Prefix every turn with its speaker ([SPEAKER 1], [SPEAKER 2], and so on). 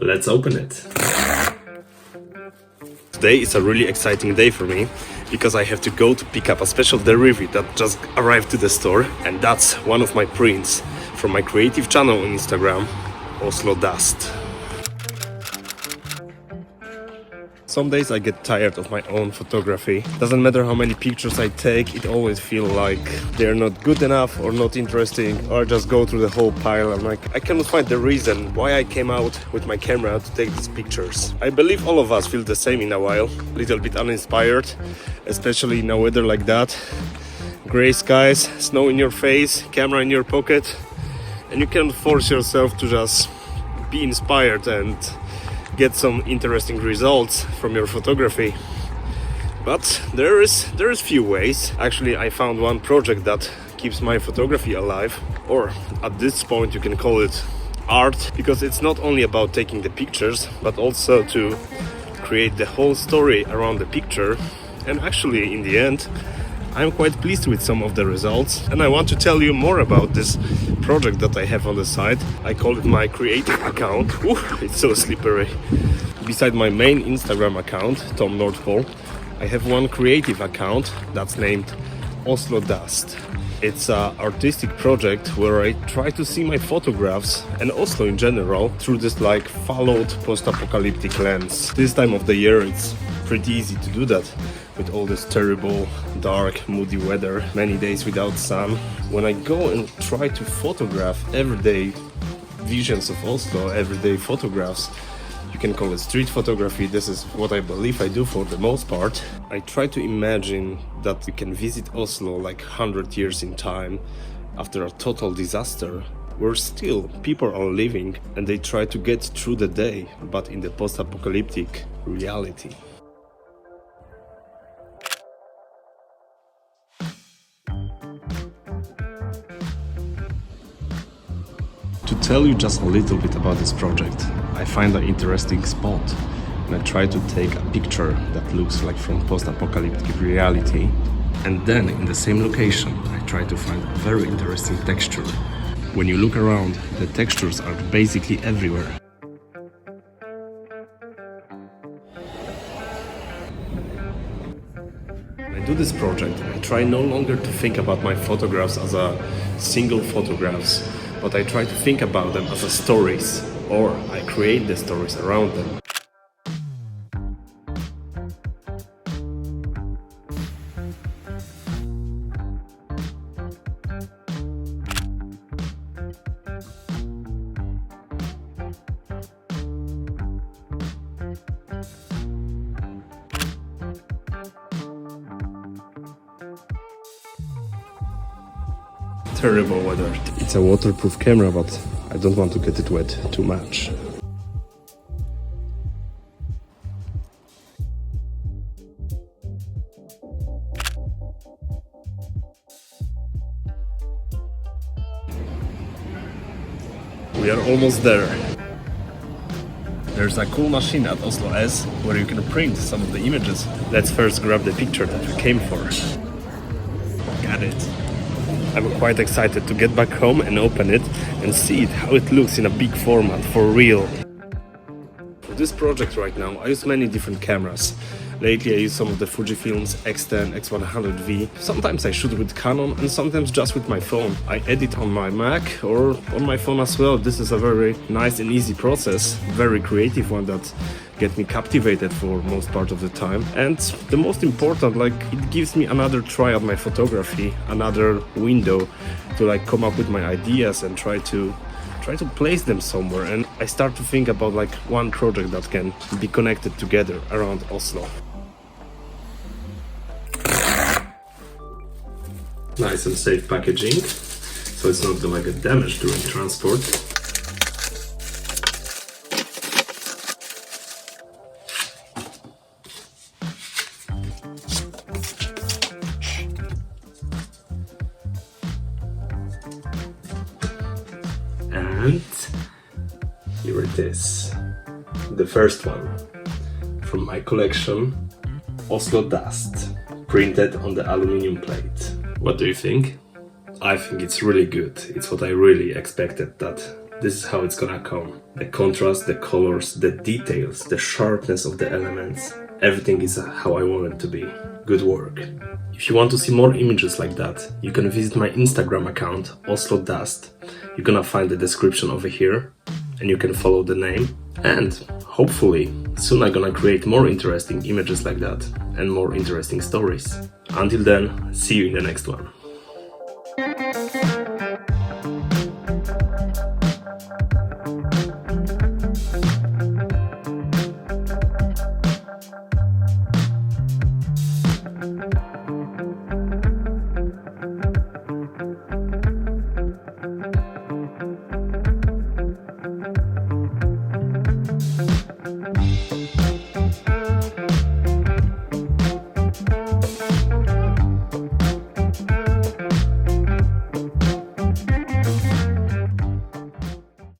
[SPEAKER 1] Let's open it. Today is a really exciting day for me because I have to go to pick up a special derivative that just arrived to the store, and that's one of my prints from my creative channel on Instagram, Oslo Dust. Some days I get tired of my own photography. Doesn't matter how many pictures I take, it always feels like they're not good enough or not interesting, or I just go through the whole pile. I'm like, I cannot find the reason why I came out with my camera to take these pictures. I believe all of us feel the same in a while, a little bit uninspired, especially in a weather like that. Gray skies, snow in your face, camera in your pocket, and you can force yourself to just be inspired and get some interesting results from your photography. But there is few ways. Actually, I found one project that keeps my photography alive, or at this point you can call it art, because it's not only about taking the pictures but also to create the whole story around the picture. And actually, in the end, I'm quite pleased with some of the results, and I want to tell you more about this project that I have on the side. I call it my creative account. Ooh, it's so slippery. Beside my main Instagram account, Tom North Pole, I have one creative account that's named Oslo Dust. It's an artistic project where I try to see my photographs and Oslo in general through this like followed post-apocalyptic lens. This time of the year it's pretty easy to do that with all this terrible, dark, moody weather, many days without sun. When I go and try to photograph everyday visions of Oslo, everyday photographs, you can call it street photography, this is what I believe I do for the most part. I try to imagine that you can visit Oslo like 100 years in time after a total disaster, where still people are living and they try to get through the day, but in the post-apocalyptic reality. To tell you just a little bit about this project, I find an interesting spot and I try to take a picture that looks like from post-apocalyptic reality, and then in the same location I try to find a very interesting texture. When you look around, the textures are basically everywhere. When I do this project, I try no longer to think about my photographs as a single photographs, but I try to think about them as stories, or I create the stories around them. Terrible weather. It's a waterproof camera, but I don't want to get it wet too much. We are almost there. There's a cool machine at Oslo S where you can print some of the images. Let's first grab the picture that we came for. Got it. I'm quite excited to get back home and open it and see how it looks in a big format for real. For this project right now I use many different cameras. Lately I use some of the Fujifilm's X10, X100V. Sometimes I shoot with Canon and sometimes just with my phone. I edit on my Mac or on my phone as well. This is a very nice and easy process, very creative one that gets me captivated for most part of the time. And the most important, like, it gives me another try at my photography, another window to like come up with my ideas and try to place them somewhere. And I start to think about like one project that can be connected together around Oslo. Nice and safe packaging, so it's not gonna get damaged during transport. And here it is, the first one from my collection, Oslo Dust, printed on the aluminum plate. What do you think? I think it's really good. It's what I really expected, that this is how it's gonna come. The contrast, the colors, the details, the sharpness of the elements. Everything is how I want it to be. Good work. If you want to see more images like that, you can visit my Instagram account, Oslo Dust. You're gonna find the description over here, and you can follow the name. And hopefully, soon I'm gonna create more interesting images like that, and more interesting stories. Until then, see you in the next one.